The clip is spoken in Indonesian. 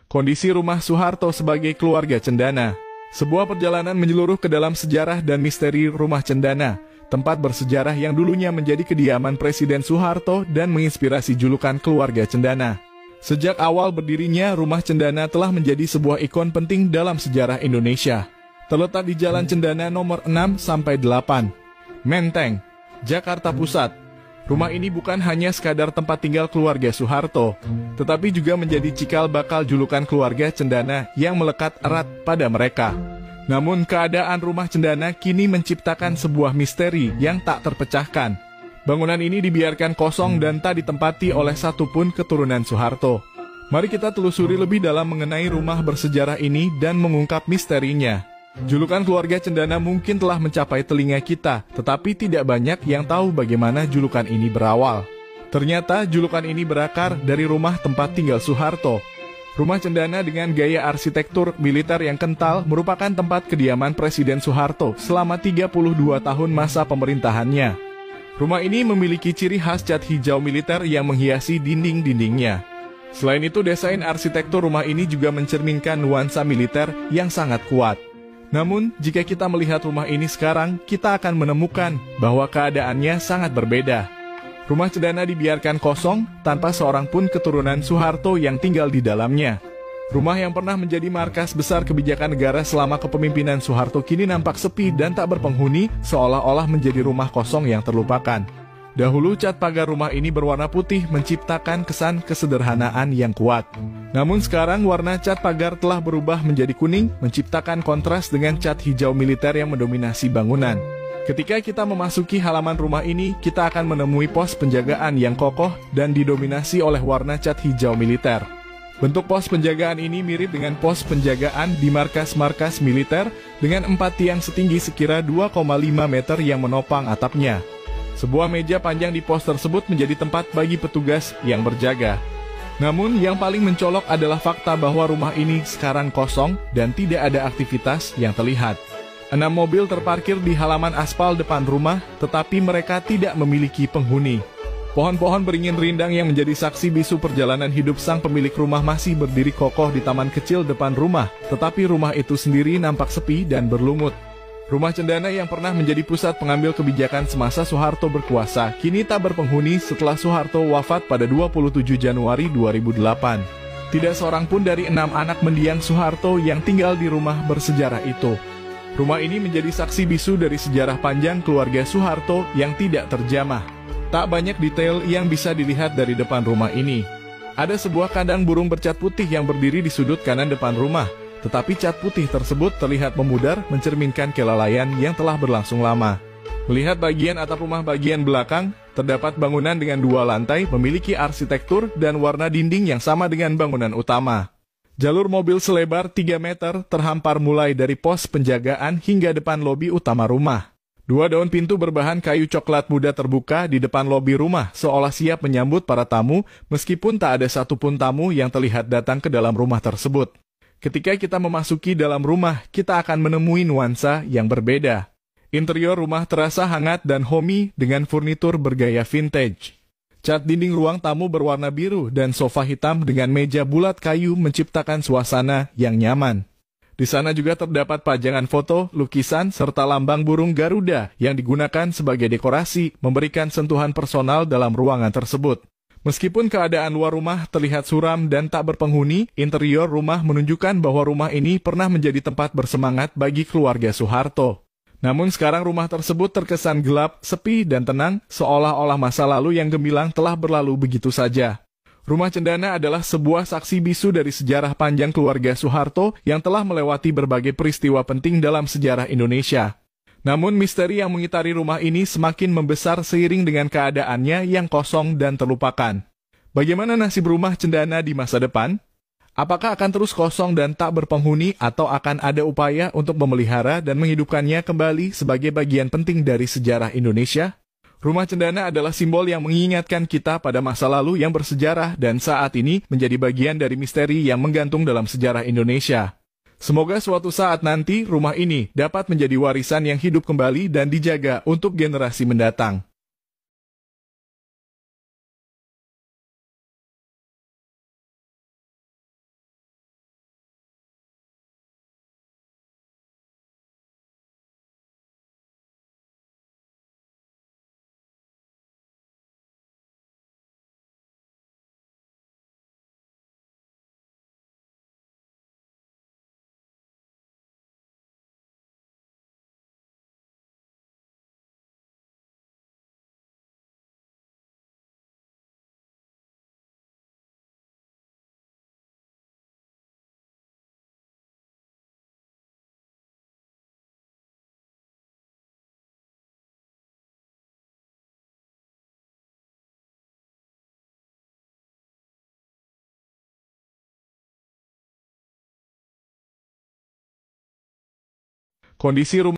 Kondisi rumah Soeharto sebagai keluarga cendana. Sebuah perjalanan menyeluruh ke dalam sejarah dan misteri rumah cendana, tempat bersejarah yang dulunya menjadi kediaman Presiden Soeharto dan menginspirasi julukan keluarga cendana. Sejak awal berdirinya, rumah cendana telah menjadi sebuah ikon penting dalam sejarah Indonesia. Terletak di Jalan Cendana nomor 6-8, Menteng, Jakarta Pusat. Rumah ini bukan hanya sekadar tempat tinggal keluarga Soeharto, tetapi juga menjadi cikal bakal julukan keluarga cendana yang melekat erat pada mereka. Namun keadaan rumah cendana kini menciptakan sebuah misteri yang tak terpecahkan. Bangunan ini dibiarkan kosong dan tak ditempati oleh satupun keturunan Soeharto. Mari kita telusuri lebih dalam mengenai rumah bersejarah ini dan mengungkap misterinya. Julukan keluarga cendana mungkin telah mencapai telinga kita, tetapi tidak banyak yang tahu bagaimana julukan ini berawal. Ternyata julukan ini berakar dari rumah tempat tinggal Soeharto. Rumah cendana dengan gaya arsitektur militer yang kental merupakan tempat kediaman Presiden Soeharto selama 32 tahun masa pemerintahannya. Rumah ini memiliki ciri khas cat hijau militer yang menghiasi dinding-dindingnya. Selain itu, desain arsitektur rumah ini juga mencerminkan nuansa militer yang sangat kuat. Namun, jika kita melihat rumah ini sekarang, kita akan menemukan bahwa keadaannya sangat berbeda. Rumah cendana dibiarkan kosong tanpa seorang pun keturunan Soeharto yang tinggal di dalamnya. Rumah yang pernah menjadi markas besar kebijakan negara selama kepemimpinan Soeharto kini nampak sepi dan tak berpenghuni, seolah-olah menjadi rumah kosong yang terlupakan. Dahulu cat pagar rumah ini berwarna putih menciptakan kesan kesederhanaan yang kuat. Namun sekarang warna cat pagar telah berubah menjadi kuning, menciptakan kontras dengan cat hijau militer yang mendominasi bangunan. Ketika kita memasuki halaman rumah ini, kita akan menemui pos penjagaan yang kokoh dan didominasi oleh warna cat hijau militer. Bentuk pos penjagaan ini mirip dengan pos penjagaan di markas-markas militer dengan 4 tiang setinggi sekira 2,5 meter yang menopang atapnya. Sebuah meja panjang di pos tersebut menjadi tempat bagi petugas yang berjaga. Namun yang paling mencolok adalah fakta bahwa rumah ini sekarang kosong dan tidak ada aktivitas yang terlihat. 6 mobil terparkir di halaman aspal depan rumah, tetapi mereka tidak memiliki penghuni. Pohon-pohon beringin rindang yang menjadi saksi bisu perjalanan hidup sang pemilik rumah masih berdiri kokoh di taman kecil depan rumah, tetapi rumah itu sendiri nampak sepi dan berlumut. Rumah cendana yang pernah menjadi pusat pengambil kebijakan semasa Soeharto berkuasa, kini tak berpenghuni setelah Soeharto wafat pada 27 Januari 2008. Tidak seorang pun dari 6 anak mendiang Soeharto yang tinggal di rumah bersejarah itu. Rumah ini menjadi saksi bisu dari sejarah panjang keluarga Soeharto yang tidak terjamah. Tak banyak detail yang bisa dilihat dari depan rumah ini. Ada sebuah kandang burung bercat putih yang berdiri di sudut kanan depan rumah. Tetapi cat putih tersebut terlihat memudar, mencerminkan kelalaian yang telah berlangsung lama. Melihat bagian atap rumah bagian belakang, terdapat bangunan dengan 2 lantai, memiliki arsitektur dan warna dinding yang sama dengan bangunan utama. Jalur mobil selebar 3 meter terhampar mulai dari pos penjagaan hingga depan lobi utama rumah. 2 daun pintu berbahan kayu coklat muda terbuka di depan lobi rumah, seolah siap menyambut para tamu, meskipun tak ada satupun tamu yang terlihat datang ke dalam rumah tersebut. Ketika kita memasuki dalam rumah, kita akan menemui nuansa yang berbeda. Interior rumah terasa hangat dan homey dengan furnitur bergaya vintage. Cat dinding ruang tamu berwarna biru dan sofa hitam dengan meja bulat kayu menciptakan suasana yang nyaman. Di sana juga terdapat pajangan foto, lukisan, serta lambang burung Garuda yang digunakan sebagai dekorasi, memberikan sentuhan personal dalam ruangan tersebut. Meskipun keadaan luar rumah terlihat suram dan tak berpenghuni, interior rumah menunjukkan bahwa rumah ini pernah menjadi tempat bersemangat bagi keluarga Soeharto. Namun sekarang rumah tersebut terkesan gelap, sepi, dan tenang, seolah-olah masa lalu yang gemilang telah berlalu begitu saja. Rumah cendana adalah sebuah saksi bisu dari sejarah panjang keluarga Soeharto yang telah melewati berbagai peristiwa penting dalam sejarah Indonesia. Namun misteri yang mengitari rumah ini semakin membesar seiring dengan keadaannya yang kosong dan terlupakan. Bagaimana nasib rumah cendana di masa depan? Apakah akan terus kosong dan tak berpenghuni atau akan ada upaya untuk memelihara dan menghidupkannya kembali sebagai bagian penting dari sejarah Indonesia? Rumah cendana adalah simbol yang mengingatkan kita pada masa lalu yang bersejarah dan saat ini menjadi bagian dari misteri yang menggantung dalam sejarah Indonesia. Semoga suatu saat nanti rumah ini dapat menjadi warisan yang hidup kembali dan dijaga untuk generasi mendatang. Kondisi rumah